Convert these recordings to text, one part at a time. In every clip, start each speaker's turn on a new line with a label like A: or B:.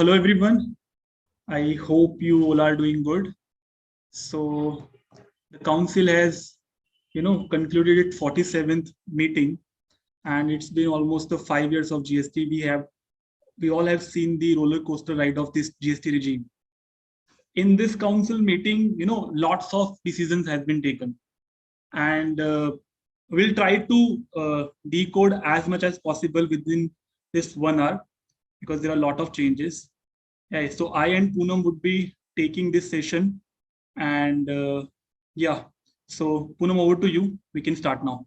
A: Hello everyone. I hope you all are doing good. So the council has, concluded its 47th meeting, and it's been almost the 5 years of GST. We all have seen the roller coaster ride of this GST regime. In this council meeting, lots of decisions have been taken, and we'll try to decode as much as possible within this 1 hour because there are a lot of changes. Yeah, so I and Poonam would be taking this session, and yeah, so Poonam, over to you. We can start now.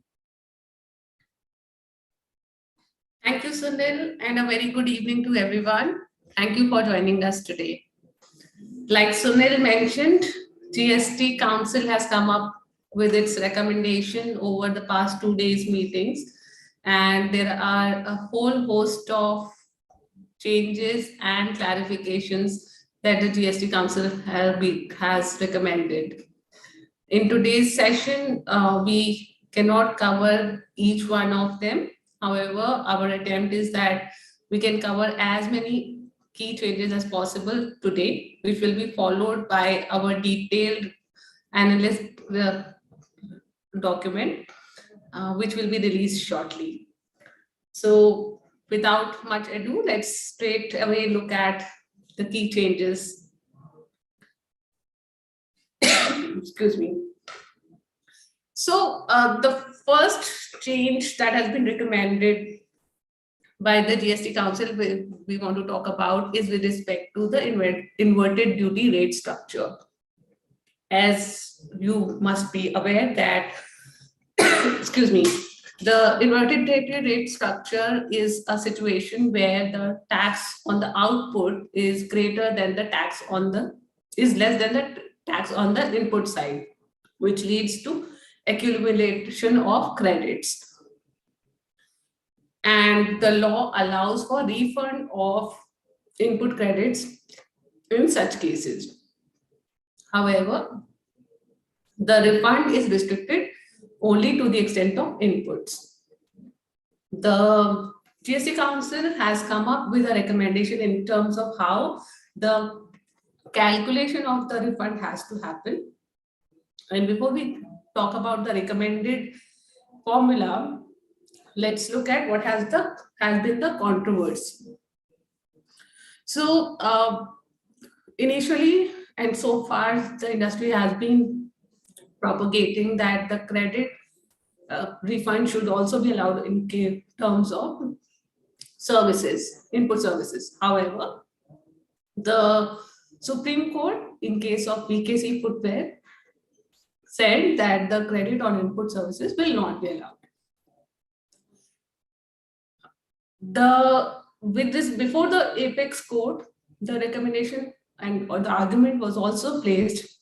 B: Thank you, Sunil, and a very good evening to everyone. Thank you for joining us today. Like Sunil mentioned, GST Council has come up with its recommendation over the past 2 days meetings, and there are a whole host of changes and clarifications that the GST Council has recommended. In today's session, we cannot cover each one of them. However, our attempt is that we can cover as many key changes as possible today, which will be followed by our detailed analyst document, which will be released shortly. So without much ado, let's straight away look at the key changes. Excuse me. So the first change that has been recommended by the GST Council we want to talk about is with respect to the inverted duty rate structure. As you must be aware that, excuse me, the inverted duty rate structure is a situation where the tax on the output is greater than the tax on the, is less than the tax on the input side, which leads to accumulation of credits. And the law allows for refund of input credits in such cases. However, the refund is restricted only to the extent of inputs. The GST Council has come up with a recommendation in terms of how the calculation of the refund has to happen. And before we talk about the recommended formula, let's look at what has been the controversy. So initially and so far, the industry has been propagating that the credit refund should also be allowed in terms of services, input services. However, the Supreme Court, in case of VKC footwear, said that the credit on input services will not be allowed. With this, before the apex court, the recommendation or the argument was also placed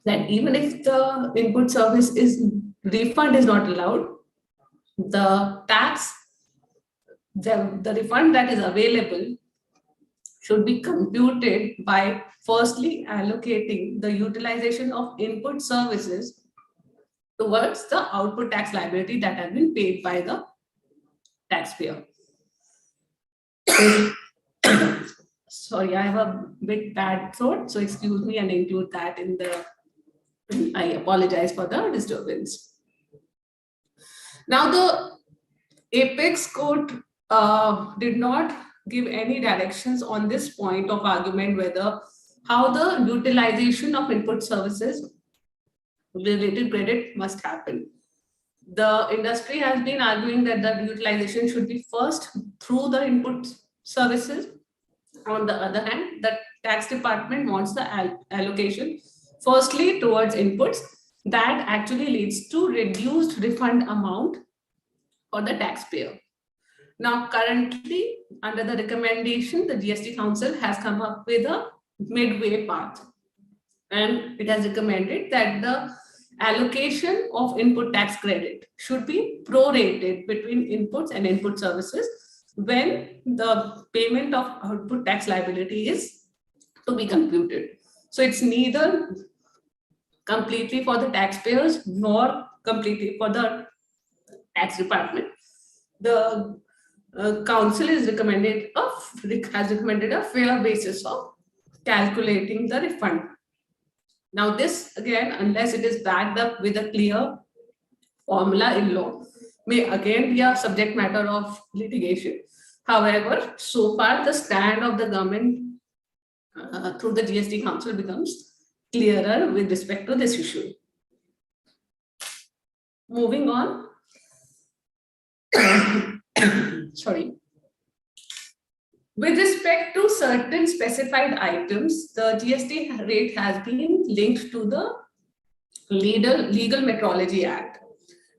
B: that even if the input service refund is not allowed, the tax, the refund that is available should be computed by firstly allocating the utilization of input services towards the output tax liability that has been paid by the taxpayer. Sorry, I have a bit bad throat, so excuse me and include that in the, I apologize for the disturbance. Now, the apex court did not give any directions on this point of argument whether how the utilization of input services related credit must happen. The industry has been arguing that the utilization should be first through the input services. On the other hand, the tax department wants the allocation firstly towards inputs. That actually leads to reduced refund amount for the taxpayer. Now, currently, under the recommendation, the GST Council has come up with a midway path. And it has recommended that the allocation of input tax credit should be prorated between inputs and input services when the payment of output tax liability is to be computed. So it's neither completely for the taxpayers nor completely for the tax department. The Council has recommended a fair basis of calculating the refund. Now, this again, unless it is backed up with a clear formula in law, may again be a subject matter of litigation. However, so far the stand of the government through the GST Council becomes clearer with respect to this issue. Moving on. Sorry. With respect to certain specified items, the GST rate has been linked to the Legal Metrology Act.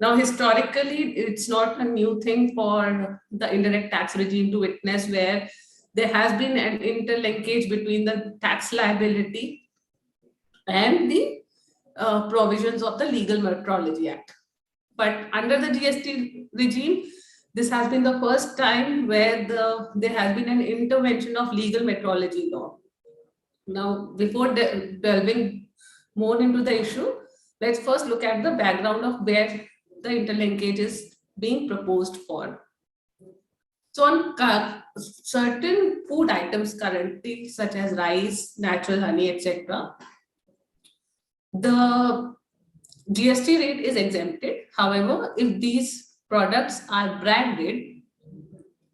B: Now, historically, it's not a new thing for the indirect tax regime to witness, where there has been an interlinkage between the tax liability and the provisions of the Legal Metrology Act. But under the GST regime, this has been the first time where there has been an intervention of legal metrology law. Now, before delving more into the issue, let's first look at the background of where the interlinkage is being proposed for. So on certain food items currently, such as rice, natural honey, etc., the GST rate is exempted. However, if these products are branded,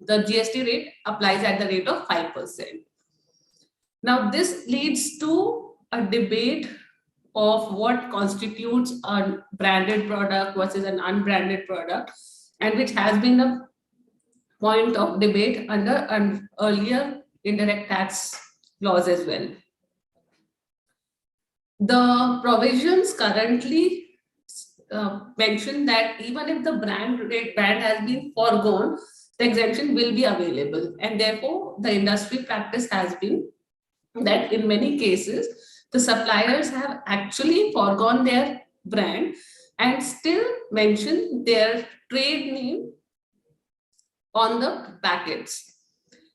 B: the GST rate applies at the rate of 5%. Now, this leads to a debate of what constitutes a branded product versus an unbranded product, and which has been a point of debate under an earlier indirect tax laws as well. The provisions currently mention that even if the brand has been foregone, the exemption will be available, and therefore the industry practice has been that in many cases the suppliers have actually foregone their brand and still mention their trade name on the packets,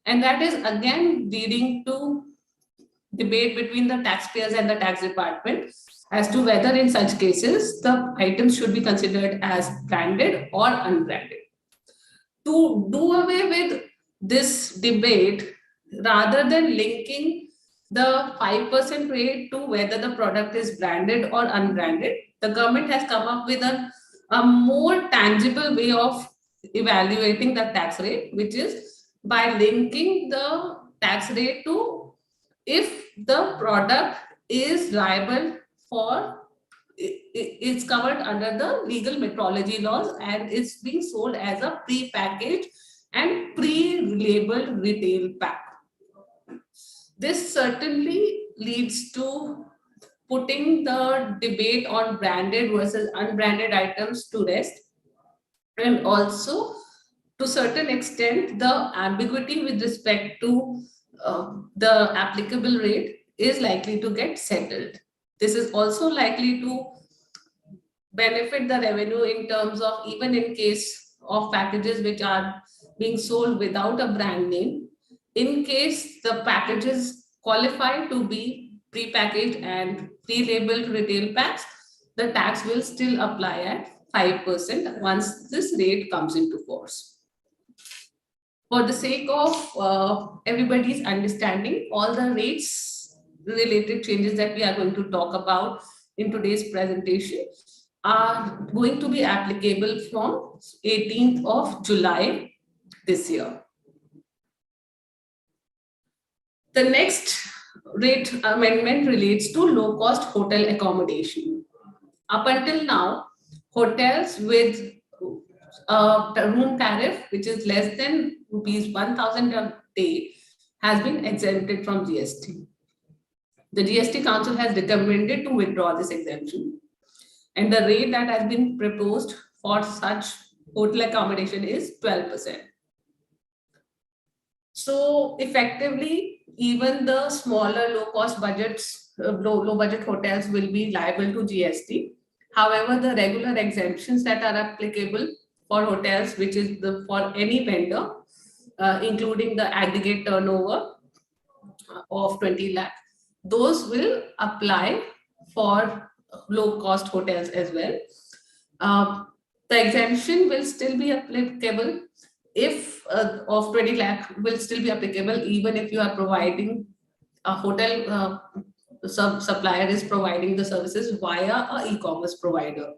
B: and that is again leading to debate between the taxpayers and the tax department as to whether in such cases the items should be considered as branded or unbranded. To do away with this debate, rather than linking the 5% rate to whether the product is branded or unbranded, the government has come up with a more tangible way of evaluating the tax rate, which is by linking the tax rate to if the product is liable for, it's covered under the legal metrology laws and it's being sold as a pre-packaged and pre-labeled retail pack. This certainly leads to putting the debate on branded versus unbranded items to rest, and also to certain extent the ambiguity with respect to the applicable rate is likely to get settled. This is also likely to benefit the revenue in terms of, even in case of packages which are being sold without a brand name, in case the packages qualify to be pre-packaged and pre-labeled retail packs, the tax will still apply at 5% once this rate comes into force. For the sake of everybody's understanding, all the rates related changes that we are going to talk about in today's presentation are going to be applicable from 18th of July this year. The next rate amendment relates to low-cost hotel accommodation. Up until now, hotels with a room tariff which is less than rupees 1,000 a day has been exempted from GST. The GST Council has recommended to withdraw this exemption, and the rate that has been proposed for such hotel accommodation is 12%. So effectively, even the smaller low-cost budgets, low-budget hotels will be liable to GST. However, the regular exemptions that are applicable for hotels, which is for any vendor, including the aggregate turnover of 20 lakh, those will apply for low-cost hotels as well. The exemption will still be applicable if of 20 lakh will still be applicable even if you are providing a hotel supplier is providing the services via a e-commerce provider.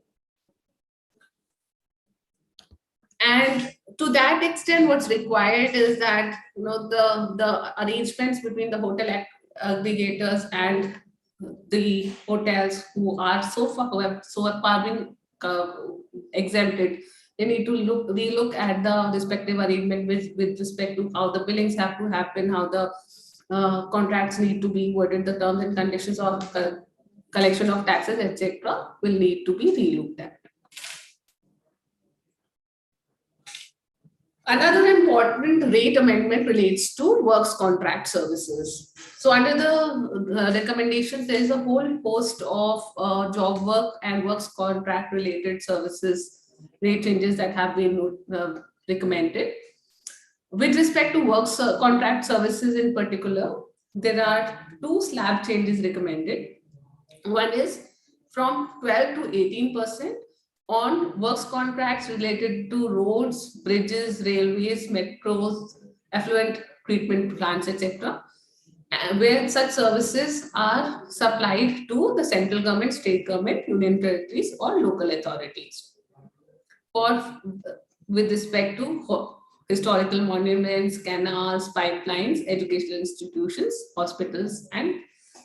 B: And to that extent, what's required is that the arrangements between the hotel aggregators and the hotels who are so far who have so far been exempted, they need to relook at the respective arrangement with respect to how the billings have to happen, how the contracts need to be worded, the terms and conditions of collection of taxes, etc., will need to be relooked at. Another important rate amendment relates to works contract services. So under the recommendations, there is a whole host of job work and works contract related services rate changes that have been recommended. With respect to works contract services in particular, there are two slab changes recommended. One is from 12 to 18% on works contracts related to roads, bridges, railways, metros, effluent treatment plants, etc., where such services are supplied to the central government, state government, union territories, or local authorities. For with respect to historical monuments, canals, pipelines, educational institutions, hospitals, and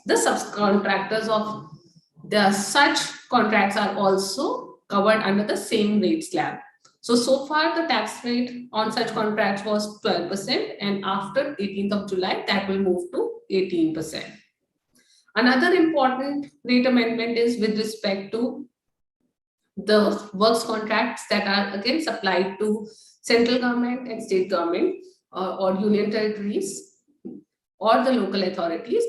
B: the subcontractors of such contracts are also covered under the same rate slab. So far the tax rate on such contracts was 12%, and after 18th of July, that will move to 18%. Another important rate amendment is with respect to the works contracts that are again supplied to central government and state government or union territories or the local authorities,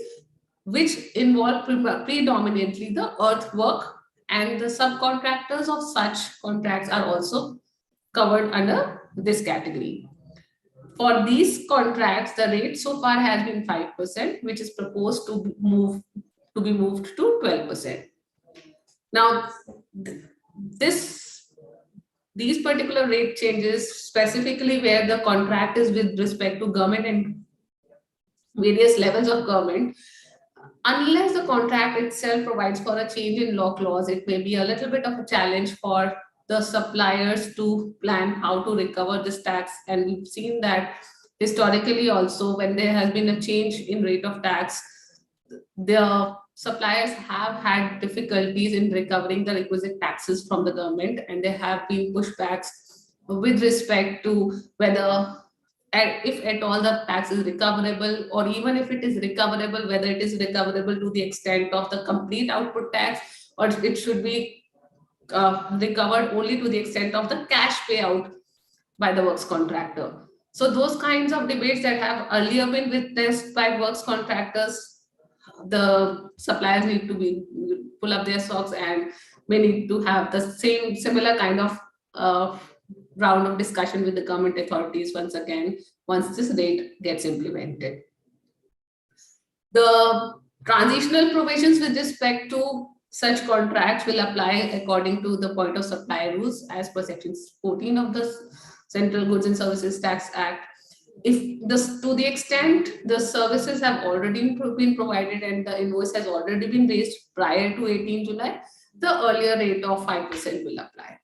B: which involve predominantly the earthwork, and the subcontractors of such contracts are also covered under this category. For these contracts, the rate so far has been 5%, which is proposed to be moved to 12%. Now, these particular rate changes, specifically where the contract is with respect to government and various levels of government, unless the contract itself provides for a change in law clause, it may be a little bit of a challenge for the suppliers to plan how to recover this tax. And we've seen that historically also, when there has been a change in rate of tax, the suppliers have had difficulties in recovering the requisite taxes from the government, and there have been pushbacks with respect to whether, if at all, the tax is recoverable, or even if it is recoverable, whether it is recoverable to the extent of the complete output tax, or it should be recovered only to the extent of the cash payout by the works contractor. So those kinds of debates that have earlier been witnessed by works contractors, the suppliers need to pull up their socks, and we need to have the similar kind of round of discussion with the government authorities once again, once this rate gets implemented. The transitional provisions with respect to such contracts will apply according to the point of supply rules as per section 14 of the Central Goods and Services Tax Act. If this, to the extent the services have already been provided and the invoice has already been raised prior to 18 July, the earlier rate of 5% will apply.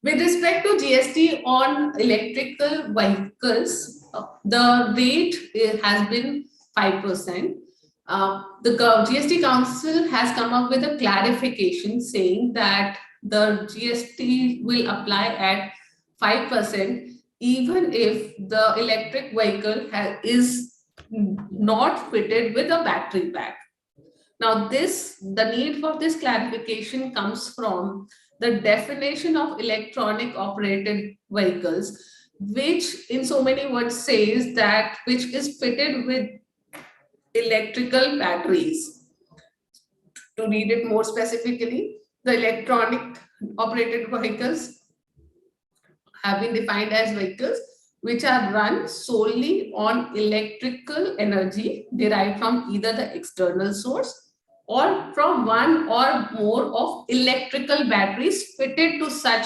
B: With respect to GST on electrical vehicles, the rate has been 5%. The GST Council has come up with a clarification saying that the GST will apply at 5% even if the electric vehicle is not fitted with a battery pack. Now, the need for this clarification comes from the definition of electronic operated vehicles, which in so many words says that which is fitted with electrical batteries. To read it more specifically, the electronic operated vehicles have been defined as vehicles which are run solely on electrical energy derived from either the external source or from one or more of electrical batteries fitted to such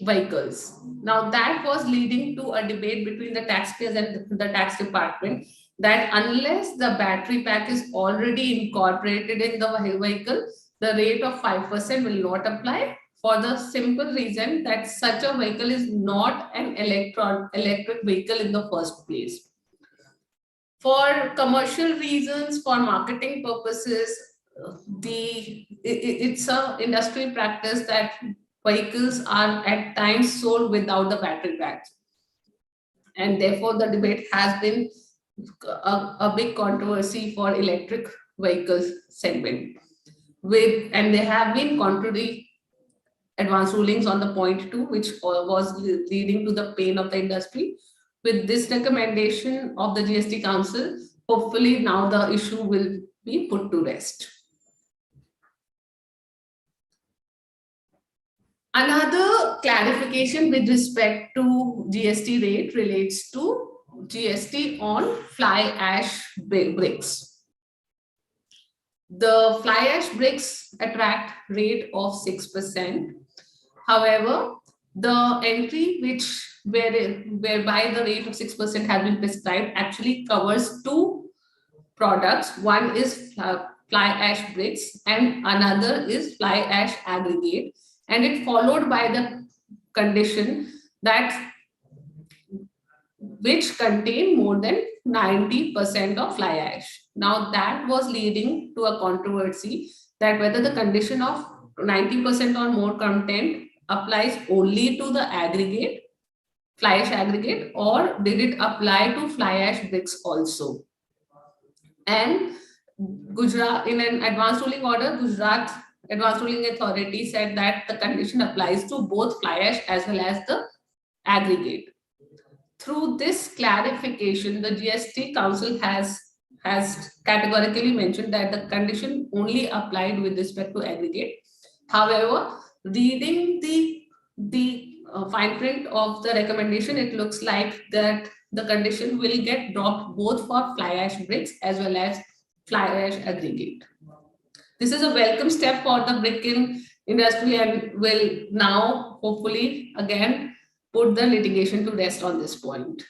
B: vehicles. Now that was leading to a debate between the taxpayers and the tax department, that unless the battery pack is already incorporated in the vehicle, the rate of 5% will not apply, for the simple reason that such a vehicle is not an electric vehicle in the first place. For commercial reasons, for marketing purposes, it's a industry practice that vehicles are at times sold without the battery packs, and therefore the debate has been a big controversy for electric vehicles segment. And there have been contrary advanced rulings on the point too, which was leading to the pain of the industry. With this recommendation of the GST Council, hopefully now the issue will be put to rest. Another clarification with respect to GST rate relates to GST on fly ash bricks. The fly ash bricks attract rate of 6%. However, the entry whereby the rate of 6% has been prescribed actually covers two products. One is fly ash bricks and another is fly ash aggregate. And it followed by the condition that which contain more than 90% of fly ash. Now that was leading to a controversy that whether the condition of 90% or more content applies only to the aggregate, fly ash aggregate, or did it apply to fly ash bricks also? And Gujarat, in an advanced ruling order, Gujarat Advanced Ruling Authority said that the condition applies to both fly ash as well as the aggregate. Through this clarification, the GST Council has categorically mentioned that the condition only applied with respect to aggregate. However, reading the fine print of the recommendation, it looks like that the condition will get dropped both for fly ash bricks as well as fly ash aggregate. This is a welcome step for the brick industry and will now hopefully again put the litigation to rest on this point.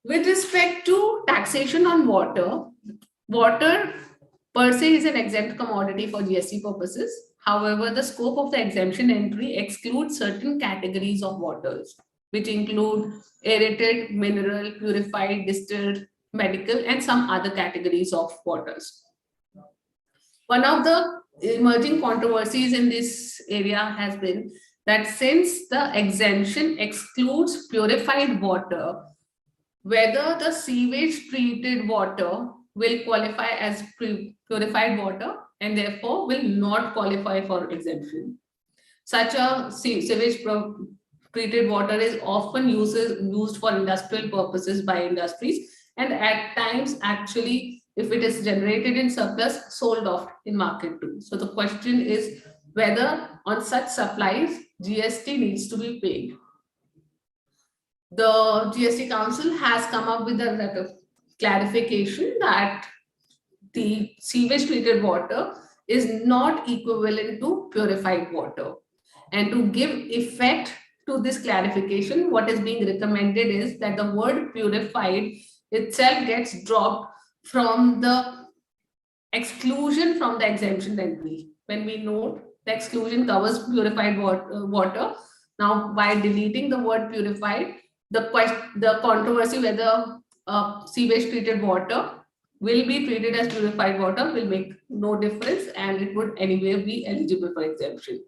B: With respect to taxation on water, water per se is an exempt commodity for GST purposes. However, the scope of the exemption entry excludes certain categories of waters, which include aerated, mineral, purified, distilled, medical, and some other categories of waters. One of the emerging controversies in this area has been that since the exemption excludes purified water, whether the sewage treated water will qualify as purified water and therefore will not qualify for exemption. Such a sewage treated water is often used for industrial purposes by industries, and at times actually, if it is generated in surplus, sold off in market too. So the question is whether on such supplies GST needs to be paid. The GST Council has come up with a clarification that the sewage treated water is not equivalent to purified water. And to give effect to this clarification, what is being recommended is that the word purified itself gets dropped from the exclusion from the exemption entry. When we note the exclusion covers purified water, now by deleting the word purified, the controversy whether sewage treated water will be treated as purified water will make no difference, and it would anyway be eligible for exemption.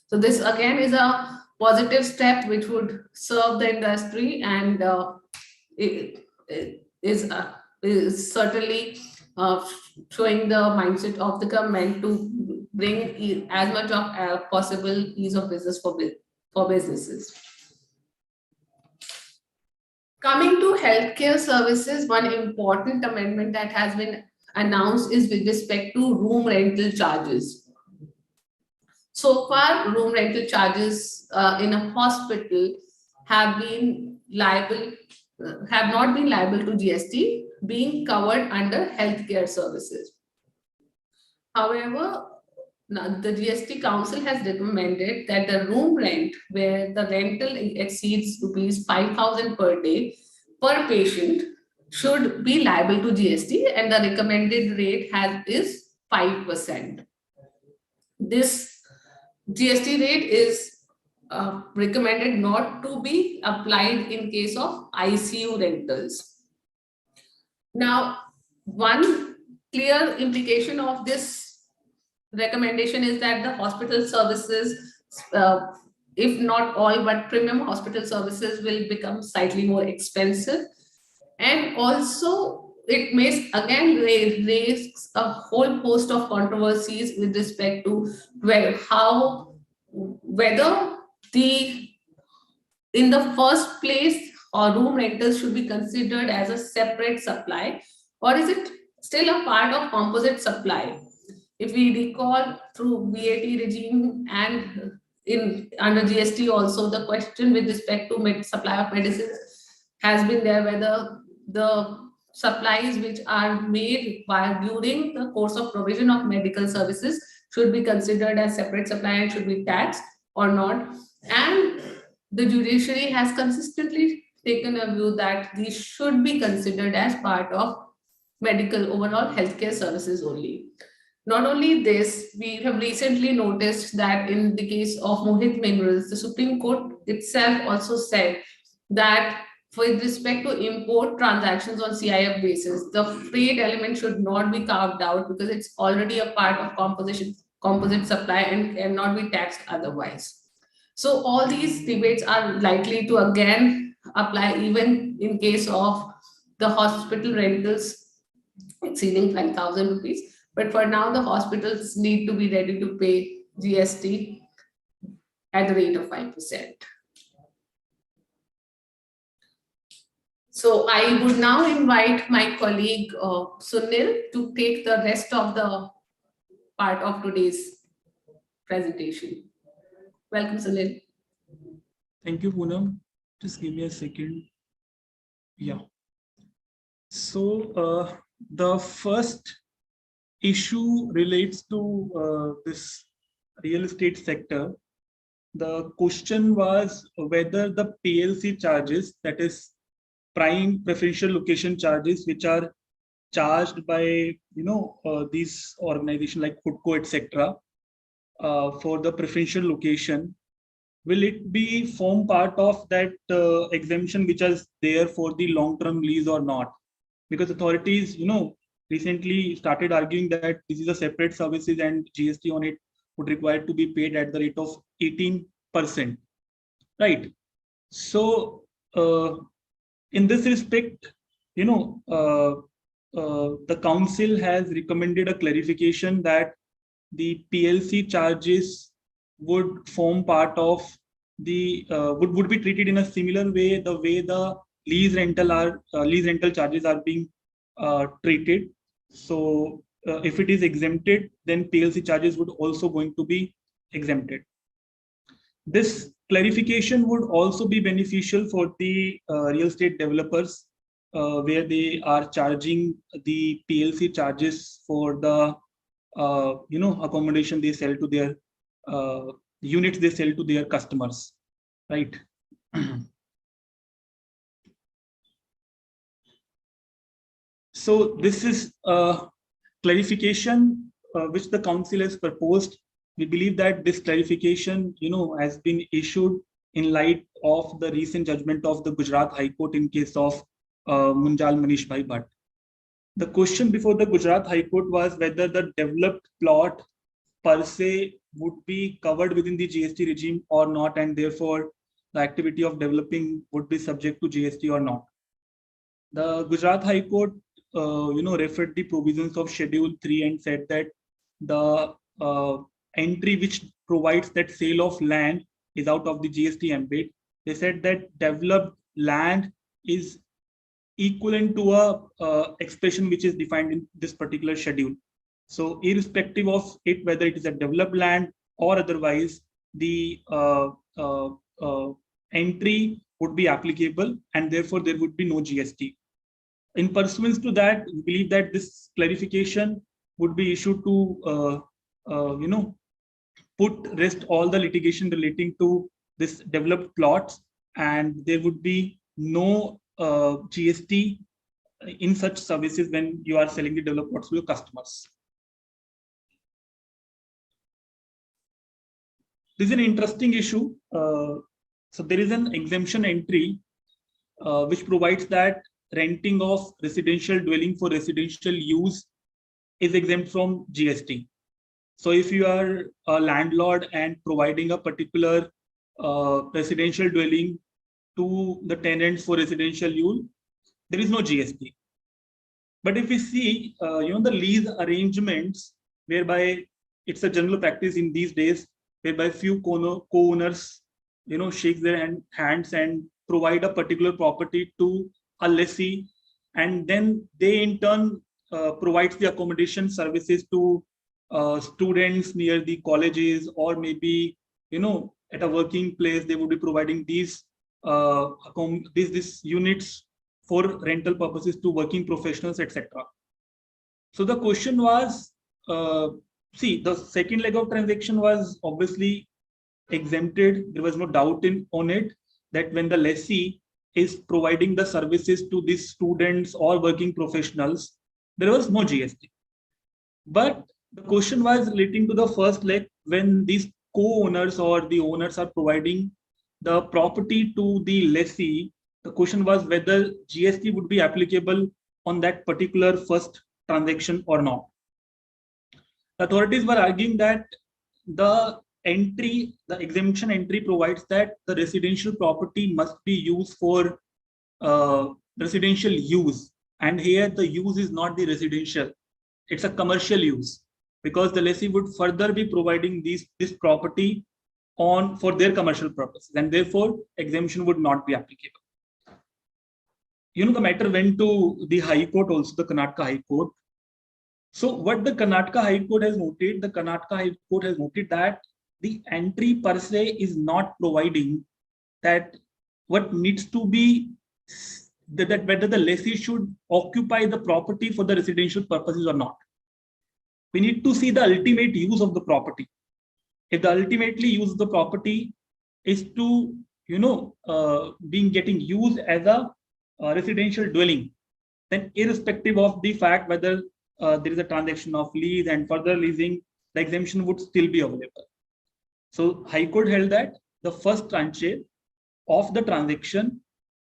B: So this again is a positive step which would serve the industry, and it is certainly showing the mindset of the government to bring as much of possible ease of business for businesses. Coming to healthcare services, one important amendment that has been announced is with respect to room rental charges. So far, room rental charges in a hospital have not been liable to GST, being covered under healthcare services. However, Now, the GST Council has recommended that the room rent where the rental exceeds rupees 5,000 per day per patient should be liable to GST, and the recommended rate is 5%. This GST rate is recommended not to be applied in case of ICU rentals. Now, one clear implication of this recommendation is that the hospital services, if not all, but premium hospital services will become slightly more expensive. And also, it may again raise a whole host of controversies with respect to whether the in the first place or room rentals should be considered as a separate supply, or is it still a part of composite supply? If we recall through VAT regime and in under GST also, the question with respect to supply of medicines has been there, whether the supplies which are made during the course of provision of medical services should be considered as separate supply and should be taxed or not. And the judiciary has consistently taken a view that these should be considered as part of medical overall healthcare services only. Not only this, we have recently noticed that in the case of Mohit Minerals, the Supreme Court itself also said that with respect to import transactions on CIF basis, the freight element should not be carved out because it's already a part of composite supply and cannot be taxed otherwise. So all these debates are likely to again apply even in case of the hospital rentals exceeding 5,000 rupees. But for now, the hospitals need to be ready to pay GST at the rate of 5%. So I would now invite my colleague Sunil to take the rest of the part of today's presentation. Welcome, Sunil.
A: Thank you, Poonam. Just give me a second. Yeah. So the first issue relates to this real estate sector. The question was whether the PLC charges, that is prime preferential location charges, which are charged by these organizations like Foodco, etc., for the preferential location, will it be form part of that exemption which is there for the long-term lease or not? Because authorities, recently started arguing that this is a separate services and GST on it would require to be paid at the rate of 18%, right? So in this respect, the council has recommended a clarification that the PLC charges would form part of the would be treated in a similar way, the way the lease rental charges are being treated. So if it is exempted, then PLC charges would also going to be exempted. This clarification would also be beneficial for the real estate developers, where they are charging the PLC charges for the accommodation they sell to their units they sell to their customers, right? So this is a clarification which the council has proposed. We believe that this clarification, has been issued in light of the recent judgment of the Gujarat High Court in case of Munjal Manish Bhai Bhatt. The question before the Gujarat High Court was whether the developed plot per se would be covered within the GST regime or not, and therefore the activity of developing would be subject to GST or not. The Gujarat High Court, referred the provisions of Schedule 3 and said that the entry which provides that sale of land is out of the GST ambit. They said that developed land is equivalent to a expression which is defined in this particular schedule. So irrespective of it, whether it is a developed land or otherwise, the entry would be applicable and therefore there would be no GST. In pursuance to that, we believe that this clarification would be issued to rest all the litigation relating to this developed plots, and there would be no GST in such services when you are selling the developed plots to your customers. This is an interesting issue. So there is an exemption entry which provides that renting of residential dwelling for residential use is exempt from GST. So if you are a landlord and providing a particular residential dwelling to the tenants for residential use, there is no GST. But if we see, the lease arrangements, whereby it's a general practice in these days, whereby few co-owners, shake their hands and provide a particular property to a lessee, and then they in turn provides the accommodation services to students near the colleges, or maybe at a working place they would be providing these these units for rental purposes to working professionals, etc. So the question was, see, the second leg of transaction was obviously exempted. There was no doubt on it that when the lessee is providing the services to these students or working professionals, there was no GST. But the question was relating to the first leg, when these co-owners or the owners are providing the property to the lessee. The question was whether GST would be applicable on that particular first transaction or not. The authorities were arguing that the exemption entry provides that the residential property must be used for residential use. And here the use is not the residential, it's a commercial use, because the lessee would further be providing this property for their commercial purposes, and therefore exemption would not be applicable. The matter went to the High Court also, the Karnataka High Court. So what the Karnataka High Court has noted, that the entry per se is not providing that what needs to be, that whether the lessee should occupy the property for the residential purposes or not. We need to see the ultimate use of the property. If the ultimately use of the property is to, getting used as a residential dwelling, then irrespective of the fact whether there is a transaction of lease and further leasing, the exemption would still be available. So High Court held that the first tranche of the transaction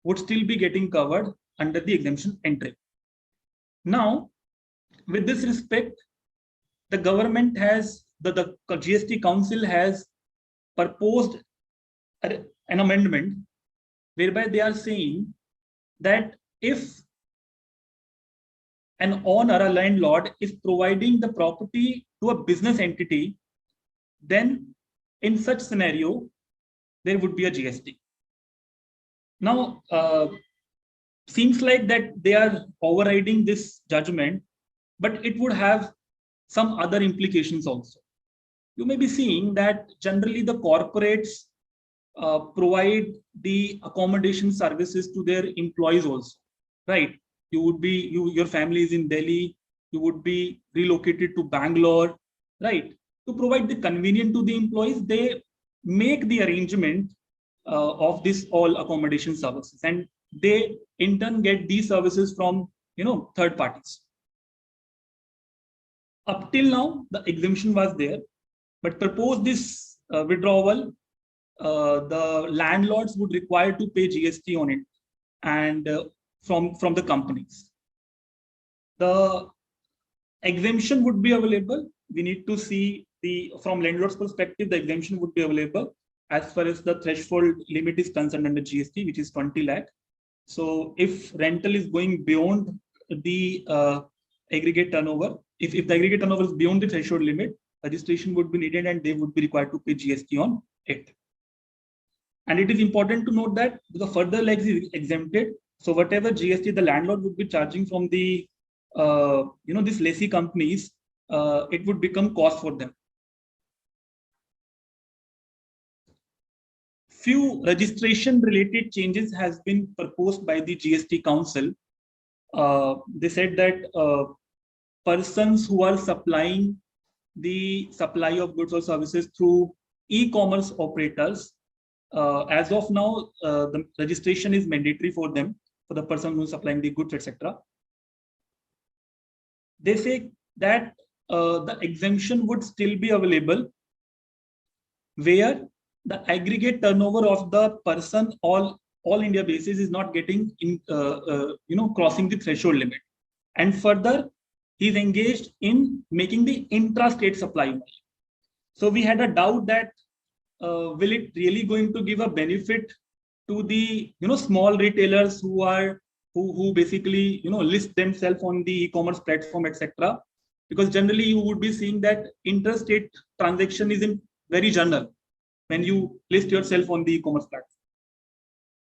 A: would still be getting covered under the exemption entry. Now, with this respect, the government has, the GST Council has proposed an amendment whereby they are saying that if an owner, a landlord, is providing the property to a business entity, then in such scenario, there would be a GST. Now, seems like that they are overriding this judgment, but it would have some other implications also. You may be seeing that generally the corporates provide the accommodation services to their employees also, right? Your family is in Delhi, you would be relocated to Bangalore, right? To provide the convenience to the employees, they make the arrangement of this all accommodation services, and they in turn get these services from third parties. Up till now, the exemption was there, but propose this withdrawal, the landlords would require to pay GST on it, and from the companies. The exemption would be available. We need to see from landlord's perspective, the exemption would be available as far as the threshold limit is concerned under GST, which is 20 lakh. So if rental is going beyond the aggregate turnover, if the aggregate turnover is beyond the threshold limit, registration would be needed and they would be required to pay GST on it. And it is important to note that the further legs is exempted. So whatever GST the landlord would be charging from the these lessee companies, it would become cost for them. Few registration related changes has been proposed by the GST Council. They said that persons who are supplying the supply of goods or services through e-commerce operators. As of now, the registration is mandatory for them, for the person who is supplying the goods, etc. They say that the exemption would still be available where the aggregate turnover of the person all India basis is not getting in, crossing the threshold limit. And further, he's engaged in making the intra-state supply. So we had a doubt that will it really going to give a benefit to the small retailers who basically list themselves on the e-commerce platform, etc. Because generally you would be seeing that interstate transaction is in very general when you list yourself on the e-commerce platform.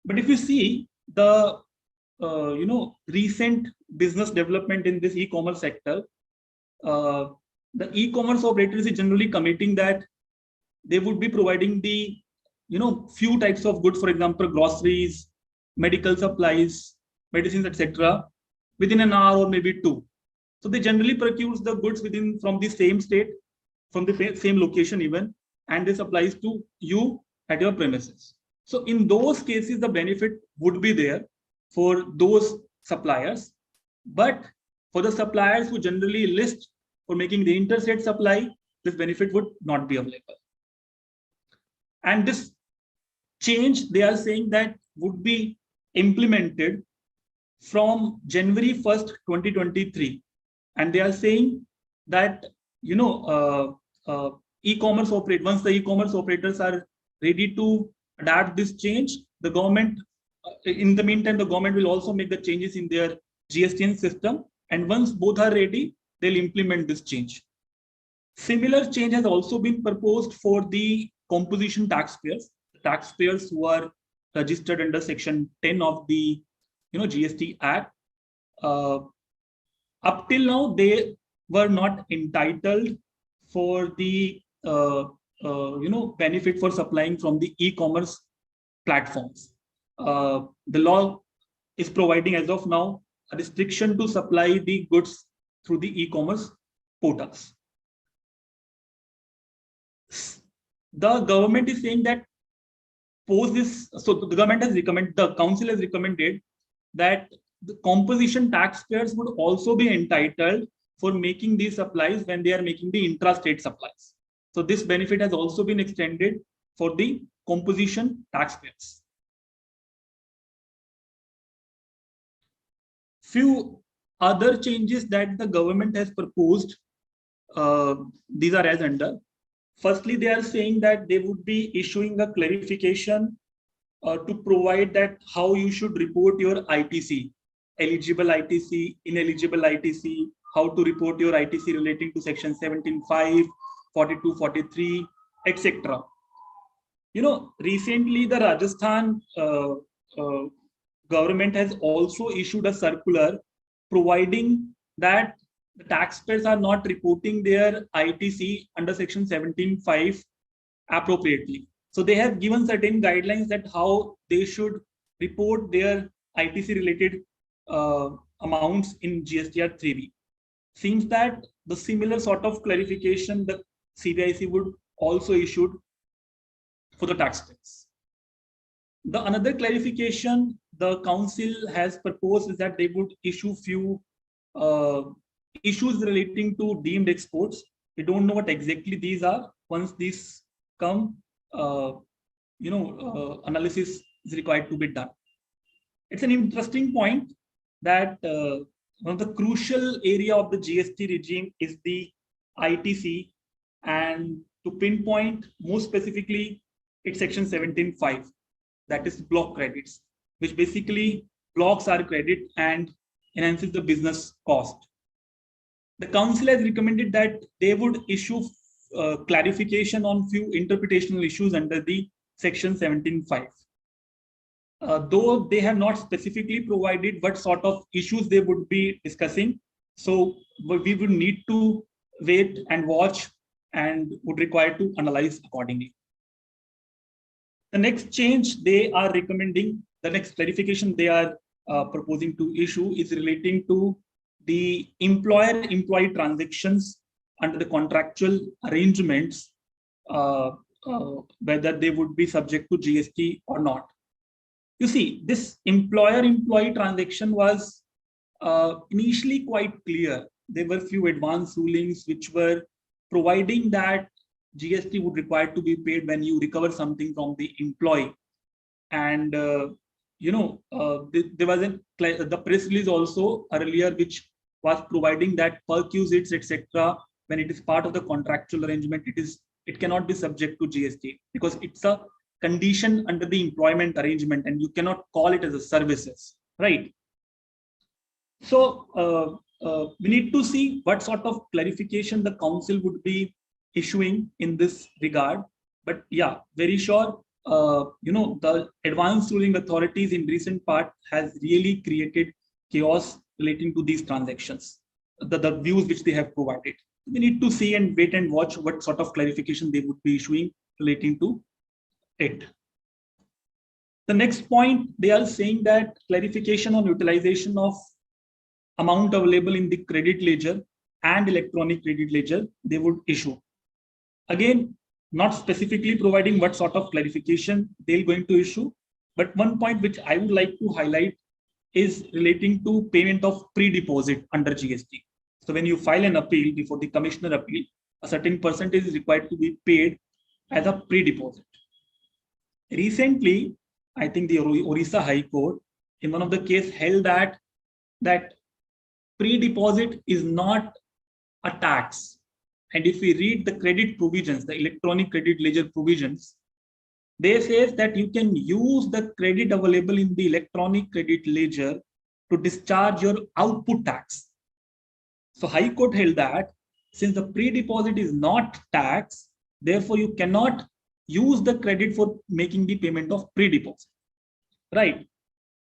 A: But if you see the recent business development in this e-commerce sector, the e-commerce operators is generally committing that they would be providing the few types of goods, for example, groceries, medical supplies, medicines, etc., within an hour or maybe two. So they generally procure the goods from the same state, from the same location even, and this applies to you at your premises. So in those cases, the benefit would be there for those suppliers, but for the suppliers who generally list for making the interstate supply, this benefit would not be available. And this change, they are saying that would be implemented from January 1st, 2023. And they are saying that, e-commerce once the e-commerce operators are ready to adapt this change, the government, in the meantime, the government will also make the changes in their GST system. And once both are ready, they'll implement this change. Similar change has also been proposed for the composition taxpayers, taxpayers who are registered under Section 10 of the GST Act. Up till now, they were not entitled for the benefit for supplying from the e-commerce platforms. The law is providing as of now a restriction to supply the goods through the e-commerce portals. The government is saying that post this, so the government has recommended, the council has recommended that the composition taxpayers would also be entitled for making these supplies when they are making the intrastate supplies. So this benefit has also been extended for the composition taxpayers. Few other changes that the government has proposed, these are as under. Firstly, they are saying that they would be issuing a clarification to provide that how you should report your ITC, eligible ITC, ineligible ITC, how to report your ITC relating to Section 17.5, 42, 43, etc. Recently the Rajasthan government has also issued a circular providing that the taxpayers are not reporting their ITC under Section 17.5 appropriately. So they have given certain guidelines that how they should report their ITC related amounts in GSTR 3B. Seems that the similar sort of clarification the CBIC would also issue for the taxpayers. The another clarification the council has proposed is that they would issue few issues relating to deemed exports. We don't know what exactly these are. Once these come, analysis is required to be done. It's an interesting point that one of the crucial area of the GST regime is the ITC, and to pinpoint more specifically, it's Section 17.5, that is block credits, which basically blocks our credit and enhances the business cost. The council has recommended that they would issue clarification on few interpretational issues under the Section 17.5. Though they have not specifically provided what sort of issues they would be discussing, so we would need to wait and watch and would require to analyze accordingly. The next change they are recommending, the next clarification they are proposing to issue is relating to the employer-employee transactions under the contractual arrangements, whether they would be subject to GST or not. You see, this employer-employee transaction was initially quite clear. There were few advanced rulings which were providing that GST would require to be paid when you recover something from the employee. And there was the press release also earlier which was providing that perquisites, etc. When it is part of the contractual arrangement, it cannot be subject to GST because it's a condition under the employment arrangement, and you cannot call it as a services, right? So we need to see what sort of clarification the council would be issuing in this regard. But yeah, very sure, the advanced ruling authorities in recent part has really created chaos relating to these transactions, the views which they have provided. We need to see and wait and watch what sort of clarification they would be issuing relating to it. The next point, they are saying that clarification on utilization of amount available in the credit ledger and electronic credit ledger they would issue. Again, not specifically providing what sort of clarification they're going to issue, but one point which I would like to highlight is relating to payment of pre-deposit under GST. So when you file an appeal before the commissioner appeal, a certain percentage is required to be paid as a pre-deposit. Recently, I think the Orissa High Court in one of the case held that pre-deposit is not a tax. And if we read the credit provisions, the electronic credit ledger provisions, they say that you can use the credit available in the electronic credit ledger to discharge your output tax. So High Court held that since the pre-deposit is not tax, therefore you cannot use the credit for making the payment of pre-deposit, right?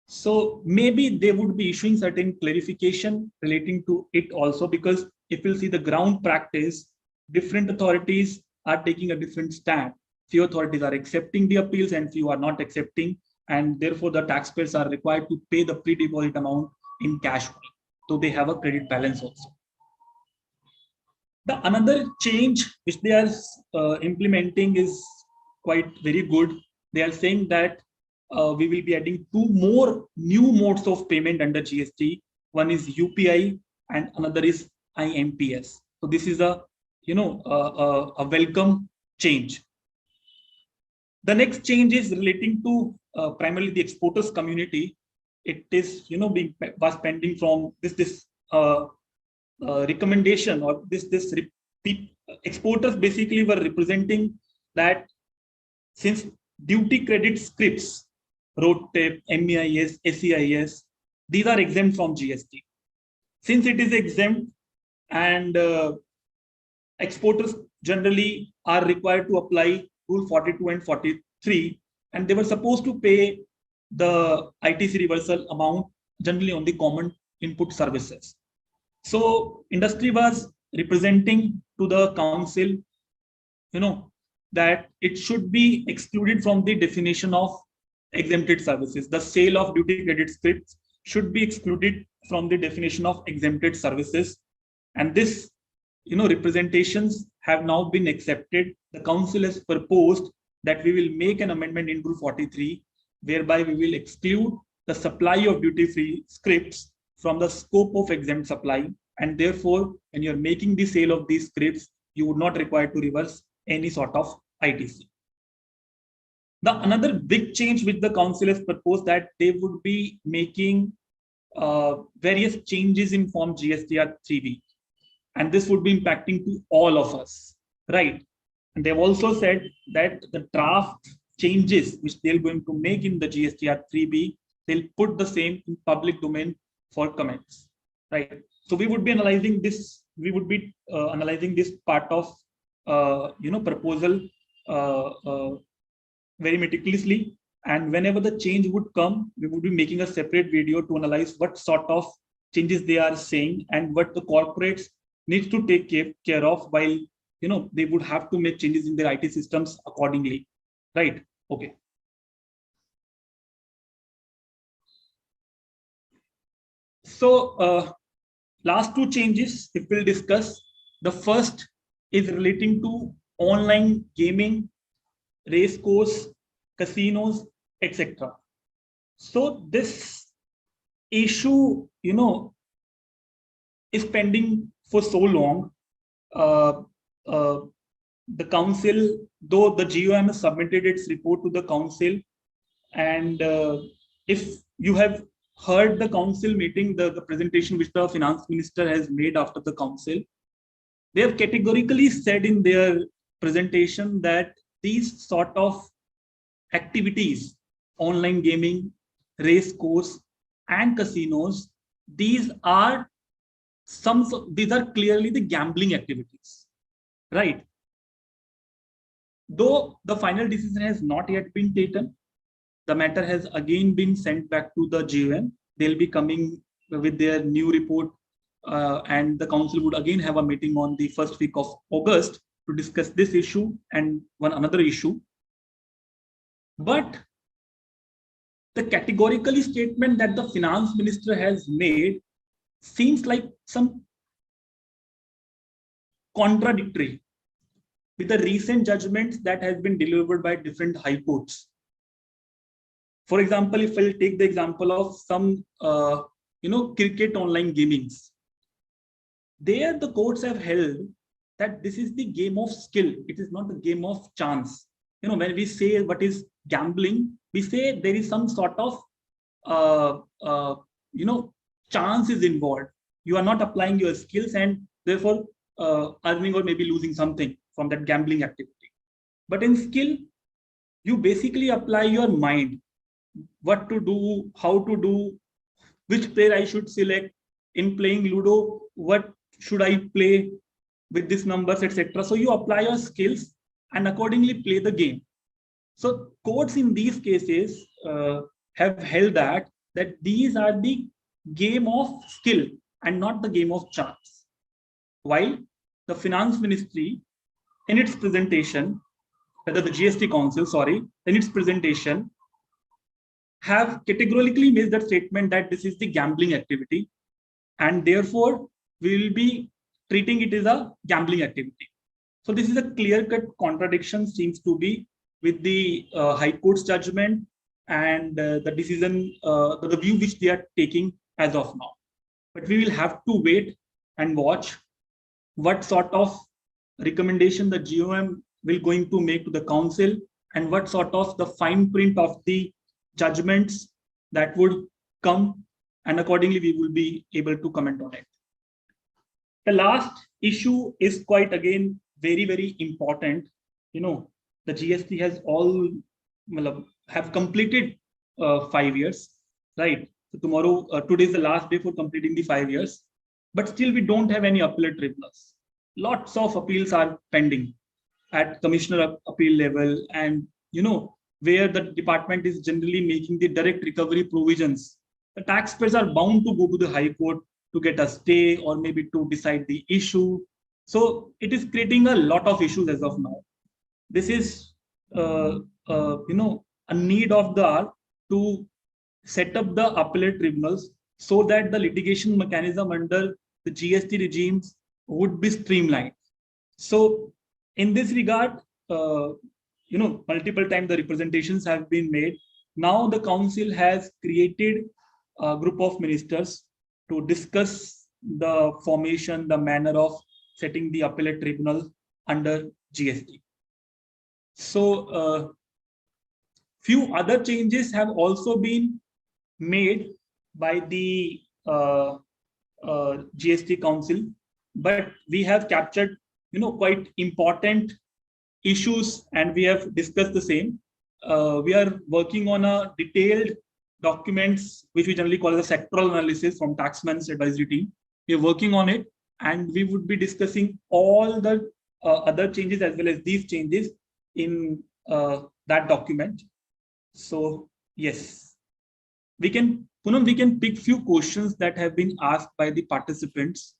A: So maybe they would be issuing certain clarification relating to it also, because if you see the ground practice, different authorities are taking a different stand. Few authorities are accepting the appeals and few are not accepting, and therefore the taxpayers are required to pay the pre-deposit amount in cash only. So they have a credit balance also. The another change which they are implementing is quite very good. They are saying that we will be adding two more new modes of payment under GST. One is UPI and another is IMPS. So this is a welcome change. The next change is relating to primarily the exporters community. It is was pending from this recommendation, or this exporters basically were representing that since duty credit scripts, road tip, MEIS, SEIS, these are exempt from GST. Since it is exempt, and exporters generally are required to apply Rule 42 and 43, and they were supposed to pay the ITC reversal amount generally on the common input services. So industry was representing to the council, that it should be excluded from the definition of exempted services. The sale of duty credit scripts should be excluded from the definition of exempted services. And this, representations have now been accepted. The council has proposed that we will make an amendment in Rule 43, whereby we will exclude the supply of duty-free scripts from the scope of exempt supply. And therefore, when you're making the sale of these scripts, you would not require to reverse any sort of ITC. The another big change which the council has proposed, that they would be making various changes in Form GSTR 3B, and this would be impacting to all of us, right? And they've also said that the draft changes which they're going to make in the GSTR 3B, they'll put the same in public domain for comments, right? So we would be analyzing this. We would be analyzing this part of proposal very meticulously, and whenever the change would come, we would be making a separate video to analyze what sort of changes they are saying and what the corporates need to take care of, while they would have to make changes in their IT systems accordingly, right? Okay. So last two changes if we'll discuss. The first is relating to online gaming, race course, casinos, etc. So this issue, is pending for so long. Uh, uh, the council, though the GOM has submitted its report to the council, and if you have heard the council meeting, the presentation which the finance minister has made after the council, they have categorically said in their presentation that these sort of activities, online gaming, race course, and casinos, these are these are clearly the gambling activities, right? Though the final decision has not yet been taken, the matter has again been sent back to the GOM. They'll be coming with their new report, and the council would again have a meeting on the first week of August to discuss this issue and one another issue. But the categorical statement that the finance minister has made seems like some contradictory with the recent judgments that has been delivered by different high courts. For example, if I'll take the example of some, cricket online gamings, there the courts have held that this is the game of skill. It is not a game of chance. When we say what is gambling, we say there is some sort of, chance is involved. You are not applying your skills and therefore earning or maybe losing something from that gambling activity. But in skill, you basically apply your mind, what to do, how to do, which player I should select in playing Ludo, what should I play with these numbers, etc. So you apply your skills and accordingly play the game. So courts in these cases have held that these are the game of skill and not the game of chance. While the finance ministry, in its presentation, whether the GST council, in its presentation, have categorically made that statement that this is the gambling activity, and therefore we will be treating it as a gambling activity. So this is a clear-cut contradiction, seems to be, with the High Court's judgment and the decision, the view which they are taking as of now. But we will have to wait and watch what sort of recommendation the GOM will going to make to the council and what sort of the fine print of the judgments that would come, and accordingly we will be able to comment on it. The last issue is quite again very, very important. The GST has have completed 5 years, right? So tomorrow, today is the last day for completing the 5 years, but still we don't have any appellate tribunals. Lots of appeals are pending at commissioner appeal level, and where the department is generally making the direct recovery provisions. The taxpayers are bound to go to the High Court to get a stay or maybe to decide the issue. So it is creating a lot of issues as of now. This is, a need of the hour to set up the appellate tribunals so that the litigation mechanism under the GST regimes would be streamlined. So in this regard, multiple times the representations have been made. Now the council has created a group of ministers to discuss the formation, the manner of setting the appellate tribunal under GST. So few other changes have also been made by the GST council, but we have captured quite important issues and we have discussed the same. We are working on a detailed documents which we generally call as a sectoral analysis from Taxmann's advisory team. We are working on it and we would be discussing all the other changes as well as these changes in that document. So yes, Poonam, we can pick few questions that have been asked by the participants.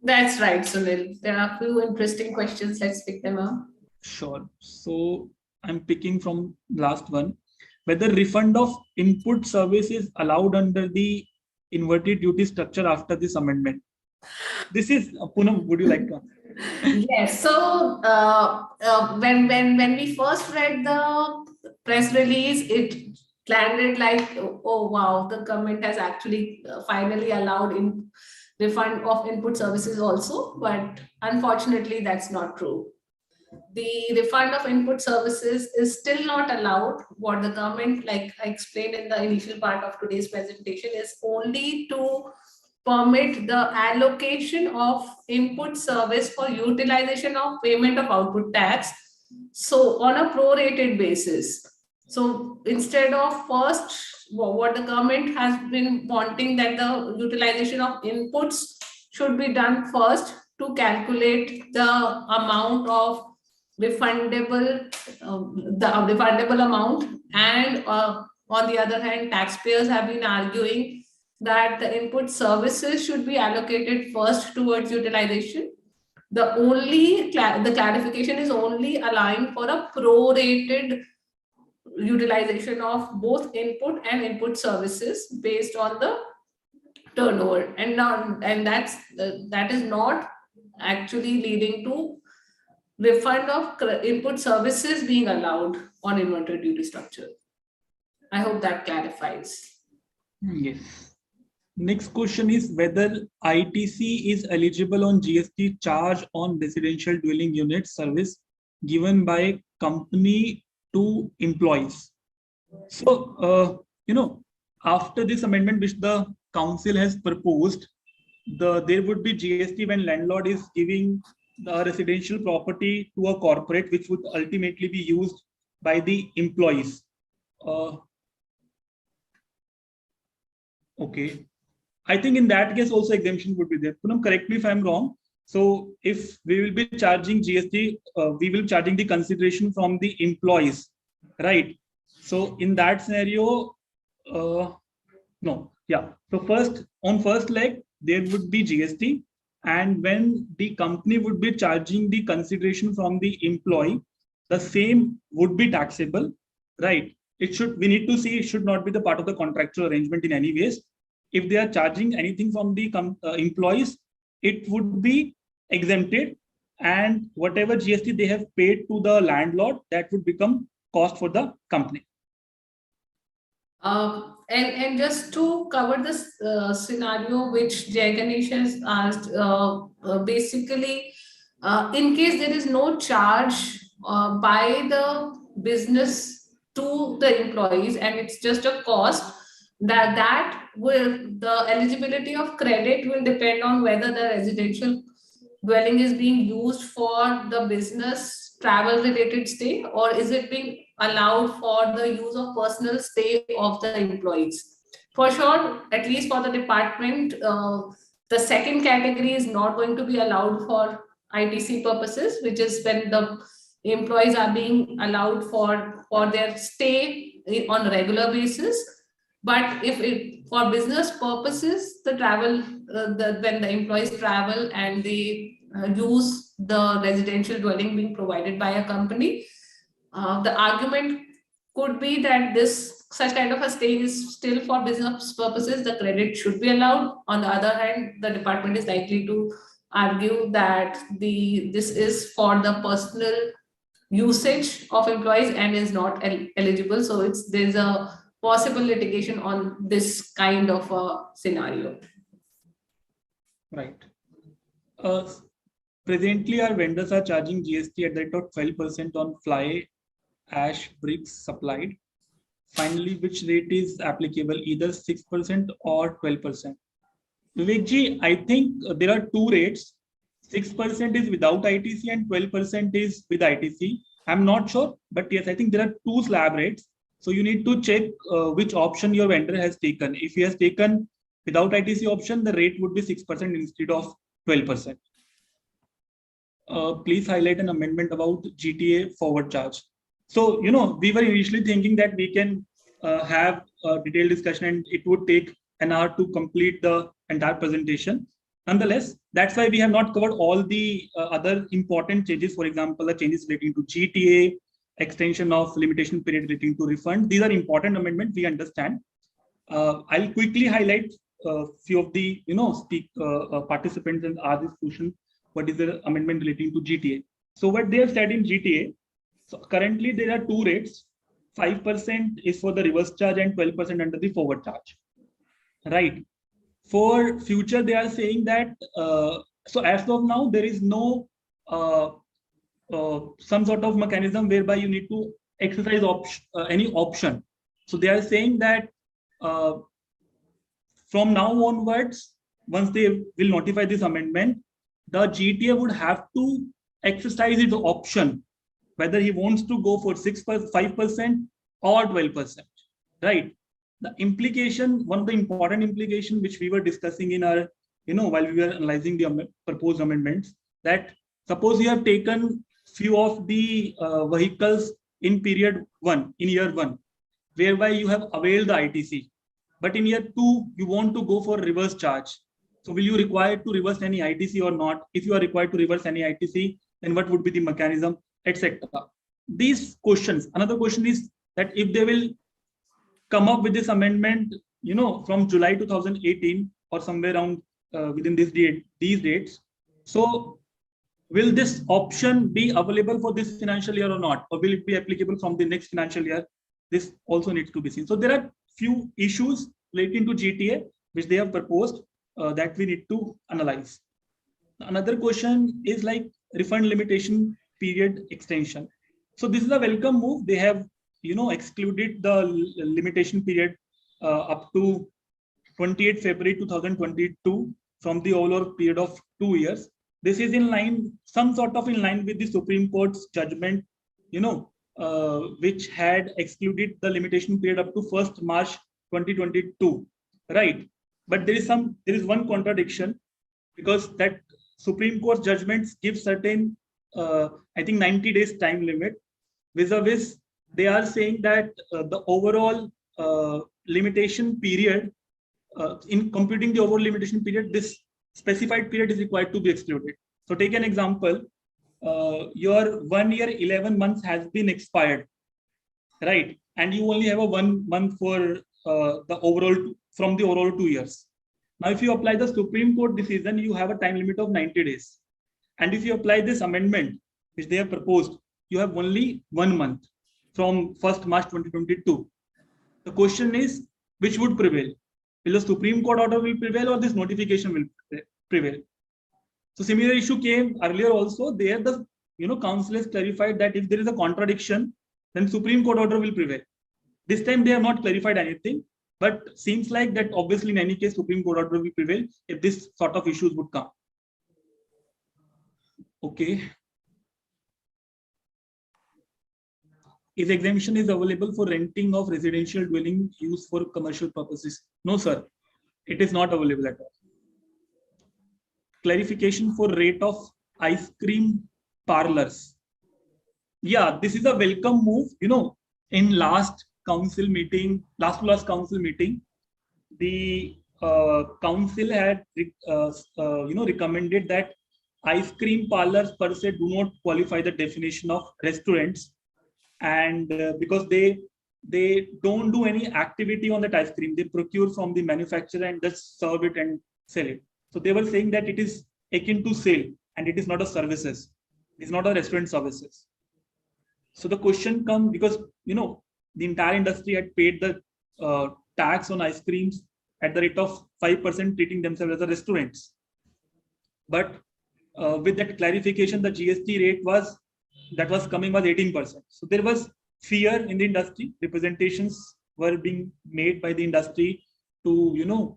B: That's right, Sunil. There are a few interesting questions. Let's pick them up.
A: Sure. So I'm picking from last one. Whether refund of input service is allowed under the inverted duty structure after this amendment. This is, Poonam, would you like to answer?
B: Yes. So when we first read the press release, it landed like, oh wow, the government has actually finally allowed in refund of input services also. But unfortunately, that's not true. The refund of input services is still not allowed. What the government, like I explained in the initial part of today's presentation, is only to permit the allocation of input service for utilization of payment of output tax, so on a prorated basis. So instead of first, what the government has been wanting, that the utilization of inputs should be done first to calculate the amount of refundable, the refundable amount, and on the other hand, taxpayers have been arguing that the input services should be allocated first towards utilization. The clarification is only allowing for a prorated utilization of both input and input services based on the turnover, and now, and that is not actually leading to refund of input services being allowed on inventory duty structure. I hope that clarifies.
A: Yes. Next question is whether ITC is eligible on GST charge on residential dwelling unit service given by company to employees. So, after this amendment which the council has proposed, there would be GST when landlord is giving the residential property to a corporate, which would ultimately be used by the employees. Okay. I think in that case also exemption would be there. Poonam, correct me if I'm wrong. So if we will be charging GST, we will be charging the consideration from the employees, right? So in that scenario, no, yeah. So first leg, there would be GST, and when the company would be charging the consideration from the employee, the same would be taxable, right? We need to see, it should not be the part of the contractual arrangement in any ways. If they are charging anything from the employees, it would be exempted, and whatever GST they have paid to the landlord, that would become cost for the company.
B: And just to cover this scenario which Jay Ganesh has asked, basically, in case there is no charge by the business to the employees and it's just a cost, that will, the eligibility of credit will depend on whether the residential dwelling is being used for the business travel related stay, or is it being allowed for the use of personal stay of the employees. For sure, at least for the department, the second category is not going to be allowed for ITC purposes, which is when the employees are being allowed for their stay on a regular basis. But if it for business purposes, the travel, when the employees travel and they use the residential dwelling being provided by a company, the argument could be that this such kind of a stay is still for business purposes, the credit should be allowed. On the other hand, the department is likely to argue that this is for the personal usage of employees and is not eligible. So there's a possible litigation on this kind of a scenario.
A: Right. Presently, our vendors are charging GST at the rate of 12% on fly ash bricks supplied. Finally, which rate is applicable, either 6% or 12%? Vivekji, I think there are two rates. 6% is without ITC and 12% is with ITC. I'm not sure, but yes, I think there are two slab rates. So you need to check which option your vendor has taken. If he has taken without ITC option, the rate would be 6% instead of 12%. Please highlight an amendment about GTA forward charge. So, we were initially thinking that we can have a detailed discussion and it would take an hour to complete the entire presentation. Nonetheless, that's why we have not covered all the other important changes. For example, the changes relating to GTA, extension of limitation period relating to refund. These are important amendments, we understand. I'll quickly highlight a few of the participants and ask this question what is the amendment relating to GTA. So what they have said in GTA, so currently there are two rates, 5% is for the reverse charge and 12% under the forward charge, right? For future, they are saying that, so as of now, there is no some sort of mechanism whereby you need to exercise any option. So they are saying that uh, from now onwards, once they will notify this amendment, the GTA would have to exercise its option, whether he wants to go for 5% or 12%, right? The implication, one of the important implication which we were discussing in our, while we were analyzing the proposed amendments, that suppose you have taken few of the vehicles in period one, in year one, whereby you have availed the ITC, but in year two, you want to go for reverse charge. So will you require to reverse any ITC or not? If you are required to reverse any ITC, then what would be the mechanism, etc. These questions. Another question is that if they will come up with this amendment, from July 2018 or somewhere around within these dates. So will this option be available for this financial year or not? Or will it be applicable from the next financial year? This also needs to be seen. So there are few issues relating to GTA, which they have proposed that we need to analyze. Another question is like refund limitation period extension. So this is a welcome move. They have, excluded the limitation period up to 28 February 2022 from the overall period of 2 years. This is in line, some sort of in line with the Supreme Court's judgment, which had excluded the limitation period up to 1st March 2022, right? But there is one contradiction, because that Supreme Court judgments give certain, I think 90 days time limit. Vis-a-vis, they are saying that the overall limitation period, in computing the overall limitation period, this specified period is required to be excluded. So take an example, your 1 year, 11 months has been expired, right? And you only have a 1 month for the overall, from the overall 2 years. Now, if you apply the Supreme Court decision, you have a time limit of 90 days. And if you apply this amendment, which they have proposed, you have only 1 month from 1st March 2022. The question is, which would prevail? Will the Supreme Court order will prevail, or this notification will prevail? So similar issue came earlier also. There the council has clarified that if there is a contradiction, then Supreme Court order will prevail. This time they have not clarified anything, but seems like that obviously in any case Supreme Court order will prevail if this sort of issues would come. Okay. If exemption is available for renting of residential dwelling used for commercial purposes? No, sir. It is not available at all. Clarification for rate of ice cream parlors. Yeah, this is a welcome move. In last council meeting, last council meeting, the council had recommended that ice cream parlors per se do not qualify the definition of restaurants, and because they don't do any activity on that ice cream, they procure from the manufacturer and just serve it and sell it. So they were saying that it is akin to sale and it is not a services. It's not a restaurant services. So the question comes because the entire industry had paid the tax on ice creams at the rate of 5%, treating themselves as a restaurants. But with that clarification, the GST rate was coming was 18%. So there was fear in the industry. Representations were being made by the industry to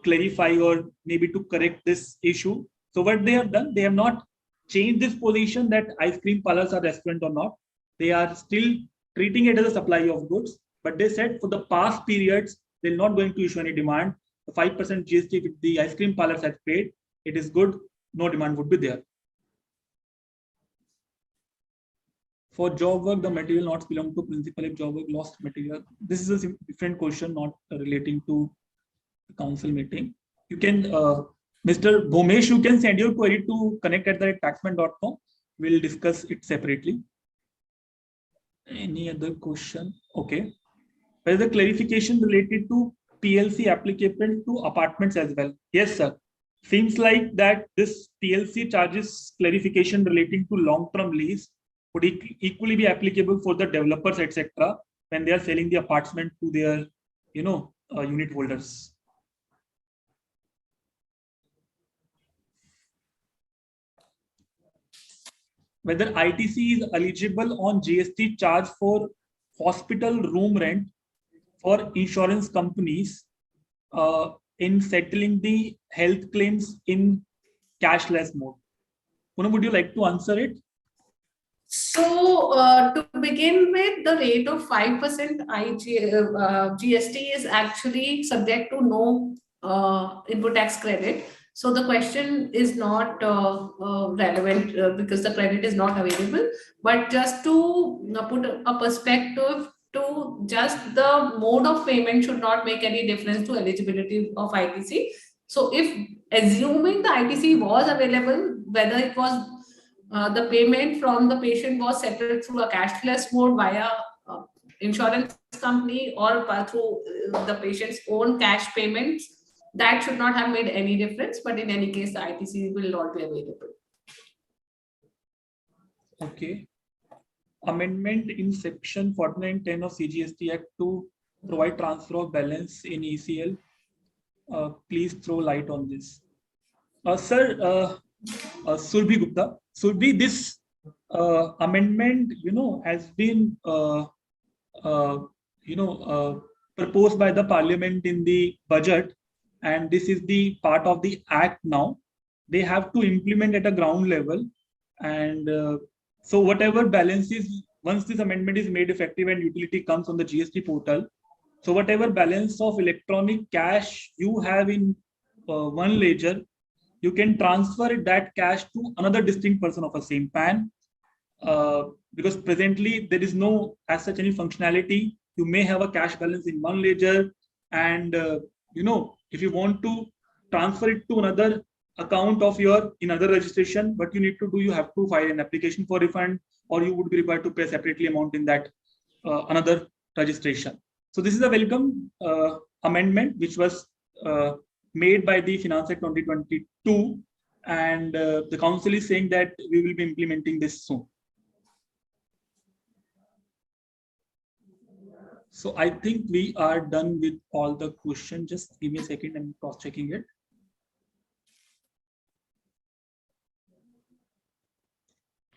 A: clarify or maybe to correct this issue. So what they have done, they have not changed this position that ice cream parlors are restaurant or not. They are still treating it as a supply of goods. But they said for the past periods, they're not going to issue any demand. The 5% GST which the ice cream parlors have paid, it is good. No demand would be there. For job work, the material not belong to principal if job work lost material. This is a different question, not relating to the council meeting. You can, Mr. Bhomesh, you can send your query to connect@taxmann.com. We'll discuss it separately. Any other question? Okay. There is a clarification related to PLC applicable to apartments as well. Yes, sir. seems like that this PLC charges clarification relating to long-term lease would equally be applicable for the developers, etc., when they are selling the apartment to their, unit holders. Whether ITC is eligible on GST charge for hospital room rent for insurance companies in settling the health claims in cashless mode. Poonam, would you like to answer it?
B: So to begin with, the rate of 5% GST is actually subject to no input tax credit. So the question is not relevant because the credit is not available. But just to put a perspective, to just the mode of payment should not make any difference to eligibility of ITC. So if assuming the ITC was available, whether it was the payment from the patient was settled through a cashless mode via insurance company or through the patient's own cash payments, that should not have made any difference. But in any case, the ITC will not be available.
A: Okay. Amendment in section 4910 of CGST Act to provide transfer of balance in ECL. Please throw light on this. Sir, Surbhi Gupta. Surbhi, this amendment, has been, proposed by the Parliament in the budget, and this is the part of the Act now. They have to implement at a ground level, and so whatever balances, once this amendment is made effective and utility comes on the GST portal, so whatever balance of electronic cash you have in one ledger, you can transfer that cash to another distinct person of a same PAN, because presently there is no as such any functionality. You may have a cash balance in one ledger, and if you want to transfer it to another account of your in other registration, what you need to do, you have to file an application for refund, or you would be required to pay separately amount in that another registration. So this is a welcome amendment which was made by the Finance Act 2022, and the council is saying that we will be implementing this soon. So I think we are done with all the questions. Just give me a second, I'm cross-checking it.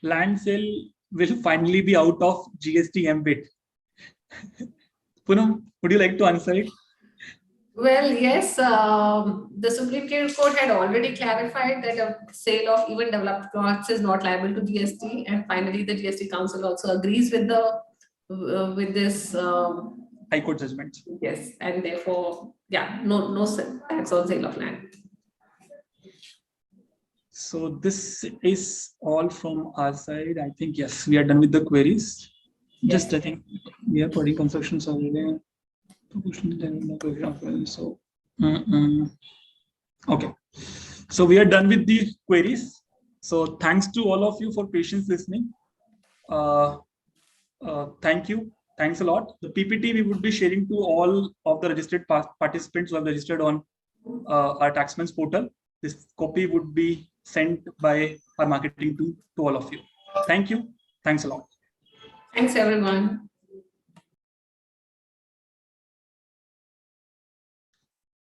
A: Land sale will finally be out of GST ambit. Poonam, would you like to answer it?
B: Well, yes, the Supreme Court had already clarified that a sale of even developed plots is not liable to GST, and finally the GST Council also agrees with the with this
A: High Court judgment.
B: Yes, and therefore, yeah, no tax on sale of land.
A: So this is all from our side. I think yes, we are done with the queries.
B: Yes.
A: Just I think we are putting construction survey. So okay, so we are done with the queries. So thanks to all of you for patience listening. Thank you. Thanks a lot. The PPT we would be sharing to all of the registered participants who have registered on our Taxmann's portal. This copy would be sent by our marketing team to all of you. Thank you. Thanks a lot.
B: Thanks, everyone.